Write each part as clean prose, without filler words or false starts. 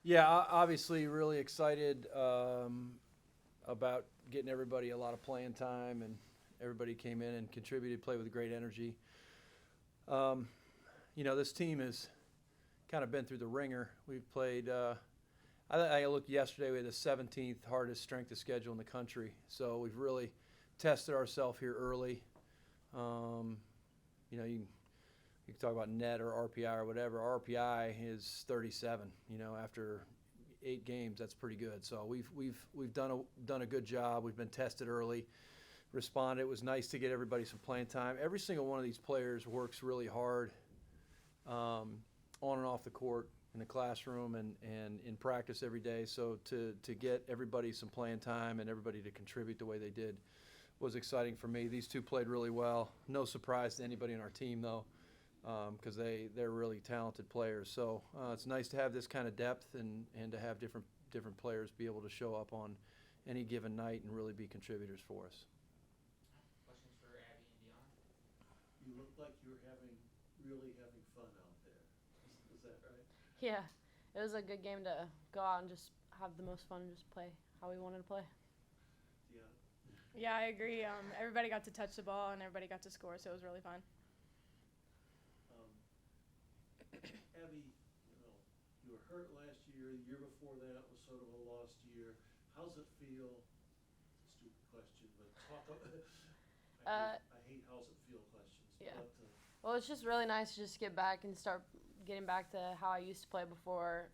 Yeah, obviously really excited about getting everybody a lot of playing time, and everybody came in and contributed, played with great energy. Um, this team has kind of been through the ringer. We've played. I looked yesterday. We had the 17th hardest strength of schedule in the country, so we've really tested ourselves here early. Um, you can talk about net or RPI or whatever. RPI is 37. After 8 games, that's pretty good. So we've done a good job. We've been tested early, responded. It was nice to get everybody some playing time. Every single one of these players works really hard, on and off the court, in the classroom, and in practice every day. So to get everybody some playing time and everybody to contribute the way they did was exciting for me. These two played really well. No surprise to anybody on our team, though, because they're really talented players. So it's nice to have this kind of depth, and to have different players be able to show up on any given night and really be contributors for us. Questions for Abby and Dionna? You look like you're really having fun out there. Is that right? Yeah, it was a good game to go out and just have the most fun and just play how we wanted to play. Yeah. Yeah, I agree. Everybody got to touch the ball and everybody got to score, so it was really fun. Abby, you were hurt last year. The year before that was sort of a lost year. How's it feel? It's a stupid question, but talk about I hate how's it feel questions. Yeah. But, Well, it's just really nice to just get back and start getting back to how I used to play before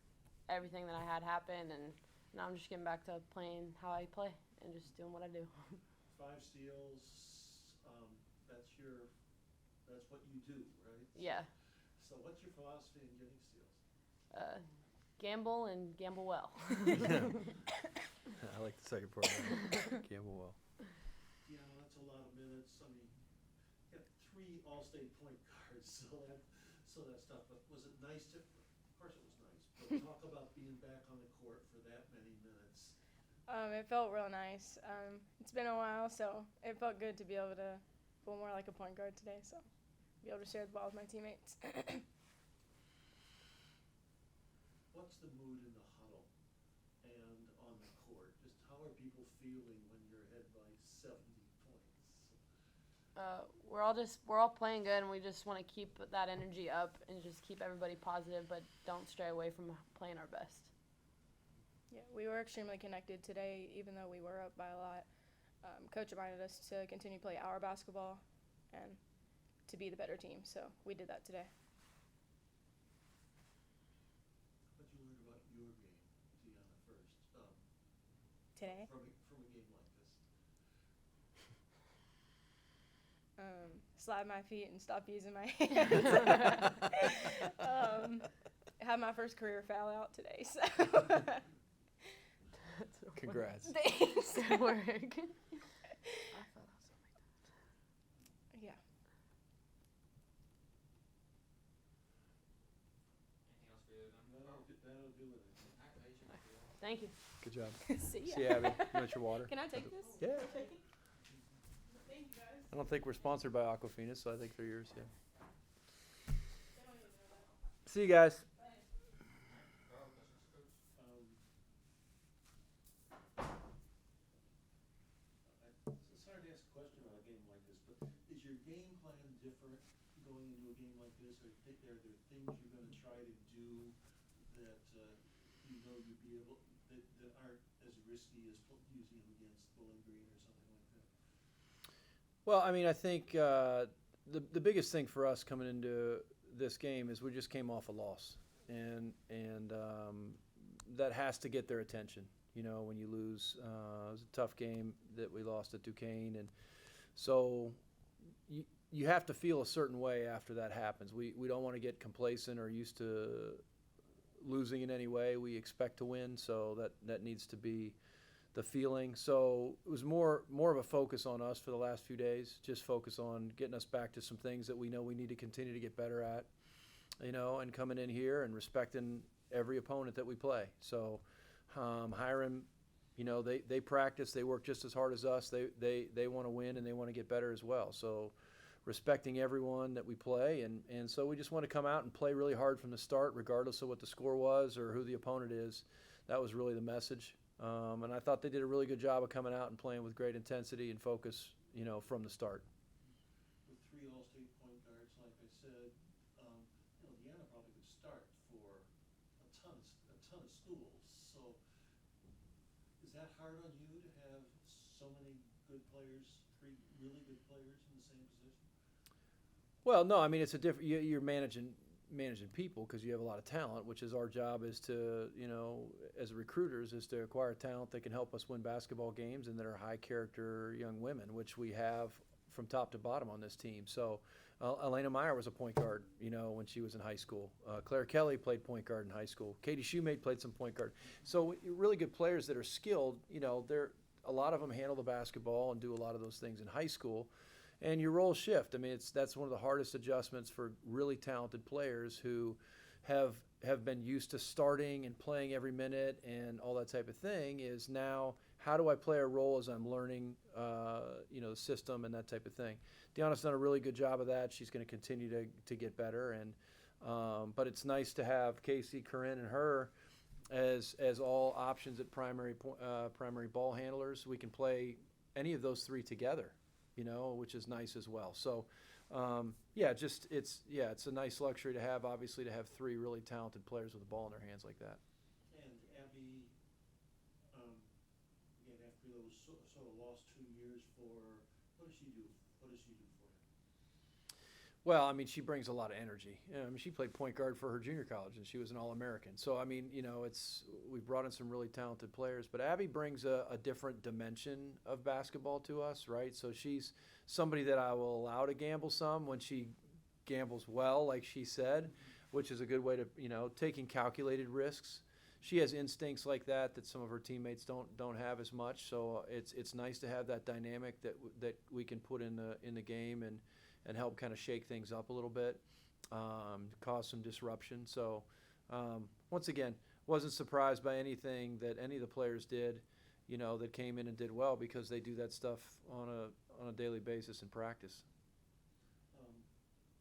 everything that I had happened, and now I'm just getting back to playing how I play and just doing what I do. 5 steals, that's what you do, right? Yeah. So what's your philosophy in getting steals? Gamble and gamble well. I like the second part. Gamble well. Yeah, that's a lot of minutes. I mean, you got 3 All-State point guards, so that's tough. But was it nice to? Of course, it was nice. But talk about being back on the court for that many minutes. It felt real nice. It's been a while, so it felt good to be able to feel more like a point guard today. So be able to share the ball with my teammates. What's the mood in the huddle and on the court? Just how are people feeling when you're ahead by 70 points? We're all playing good, and we just want to keep that energy up and just keep everybody positive, but don't stray away from playing our best. Yeah, we were extremely connected today, even though we were up by a lot. Coach reminded us to continue to play our basketball and to be the better team, so we did that today. What'd you learn about your game, Dionna, first? Today? From a game like this. Slide my feet and stop using my hands. Had my first career foul out today, so. Congrats. Thanks. Good work. Yeah. Anything else for you, Dionna? That'll do it. Activation. Thank you. Good job. See ya. See you, Abby. You want your water? Can I take this? Yeah. Thank you, guys. I don't think we're sponsored by Aquafina, so I think they're yours. Yeah. See you guys. Carl, questions for Coach? It's hard to ask a question about a game like this, but is your game plan different going into a game like this? Or are there things you're going to try to do that you'd be able that aren't as risky as using them against Bowling Green or something like that? Well, I mean, I think the biggest thing for us coming into this game is we just came off a loss, and that has to get their attention. When you lose, it was a tough game that we lost at Duquesne, and so you have to feel a certain way after that happens. We don't want to get complacent or used to losing in any way. We expect to win, so that needs to be the feeling. So it was more of a focus on us for the last few days, just focus on getting us back to some things that we know we need to continue to get better at, and coming in here and respecting every opponent that we play. So Hiram, they practice, they work just as hard as us. They want to win and they want to get better as well. So respecting everyone that we play. And so we just want to come out and play really hard from the start, regardless of what the score was or who the opponent is. That was really the message. And I thought they did a really good job of coming out and playing with great intensity and focus, from the start. With 3 All-State point guards, like I said, Dionna probably could start for a ton of schools. So is that hard on you to have so many good players, 3 really good players in the same position? Well, no, I mean, it's a different. You're managing people because you have a lot of talent, which is our job is to, as recruiters, is to acquire talent that can help us win basketball games and that are high character young women, which we have from top to bottom on this team. So Elena Meyer was a point guard, when she was in high school. Claire Kelly played point guard in high school. Katie Shoemate played some point guard. So really good players that are skilled, a lot of them handle the basketball and do a lot of those things in high school. And your roles shift. I mean, that's one of the hardest adjustments for really talented players who have been used to starting and playing every minute and all that type of thing. Is now, how do I play a role as I'm learning, the system and that type of thing. Dionna's done a really good job of that. She's going to continue to get better. And but it's nice to have Casey, Corinne, and her as all options at primary ball handlers. We can play any of those 3 together, which is nice as well. So, it's a nice luxury to have, obviously, to have 3 really talented players with the ball in their hands like that. And Abby, again, after those sort of lost 2 years what does she do? What does she do for you? Well, I mean, she brings a lot of energy. She played point guard for her junior college, and she was an All-American. So, I mean, we brought in some really talented players. But Abby brings a different dimension of basketball to us, right? So she's somebody that I will allow to gamble some when she gambles well, like she said, which is a good way to, taking calculated risks. She has instincts like that some of her teammates don't have as much. So it's nice to have that dynamic that we can put in the game and help kind of shake things up a little bit, cause some disruption. So once again, wasn't surprised by anything that any of the players did, that came in and did well, because they do that stuff on a daily basis in practice.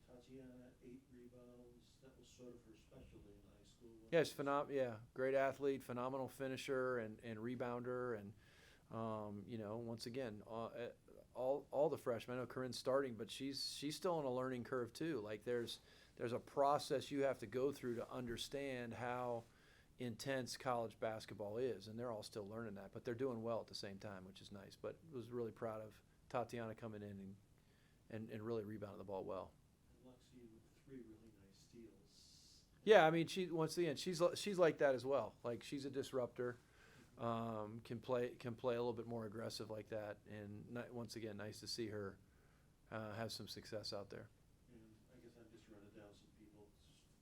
Tatiana, 8 rebounds. That was sort of her specialty in high school. Yeah, she's great athlete, phenomenal finisher and rebounder, and once again, all the freshmen. I know Corinne's starting, but she's still on a learning curve too. Like there's a process you have to go through to understand how intense college basketball is, and they're all still learning that. But they're doing well at the same time, which is nice. But was really proud of Tatiana coming in and really rebounding the ball well. And Lexi with 3 really nice steals. Yeah, I mean, she's like that as well. Like, she's a disruptor. Can play a little bit more aggressive like that, and once again, nice to see her have some success out there. And I guess I'm just running down some people,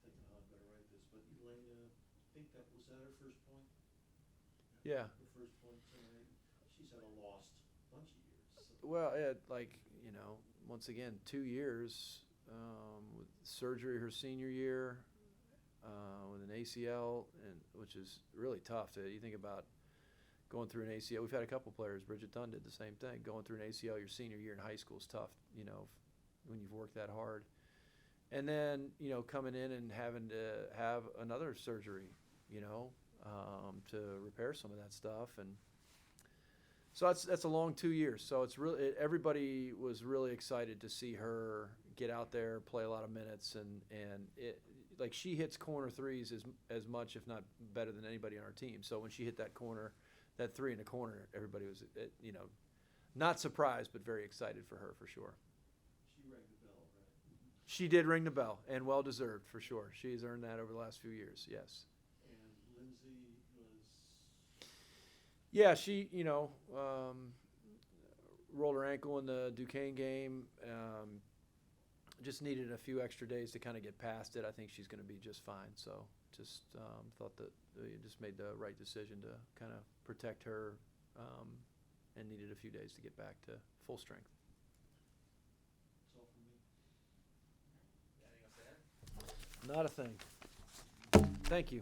thinking how I'm going to write this. But Elena, I think that was her first point. Yeah. Her first point tonight. She's had a lost bunch of years. So. Well, once again, 2 years with surgery her senior year, with an ACL, and which is really tough. You think about going through an ACL. We've had a couple players. Bridget Dunn did the same thing. Going through an ACL your senior year in high school is tough, when you've worked that hard. And then, coming in and having to have another surgery, to repair some of that stuff. And so that's a long 2 years. So it's really, everybody was really excited to see her get out there, play a lot of minutes, and like, she hits corner threes as much, if not better, than anybody on our team. So when she hit that 3 in the corner, everybody was, not surprised, but very excited for her, for sure. She rang the bell, right? She did ring the bell, and well deserved, for sure. She's earned that over the last few years, yes. And Lindsay was. Yeah, she, rolled her ankle in the Duquesne game. Just needed a few extra days to kind of get past it. I think she's going to be just fine. So just thought that you just made the right decision to kind of protect her, and needed a few days to get back to full strength. That's all from me. Anything else to add? Not a thing. Thank you.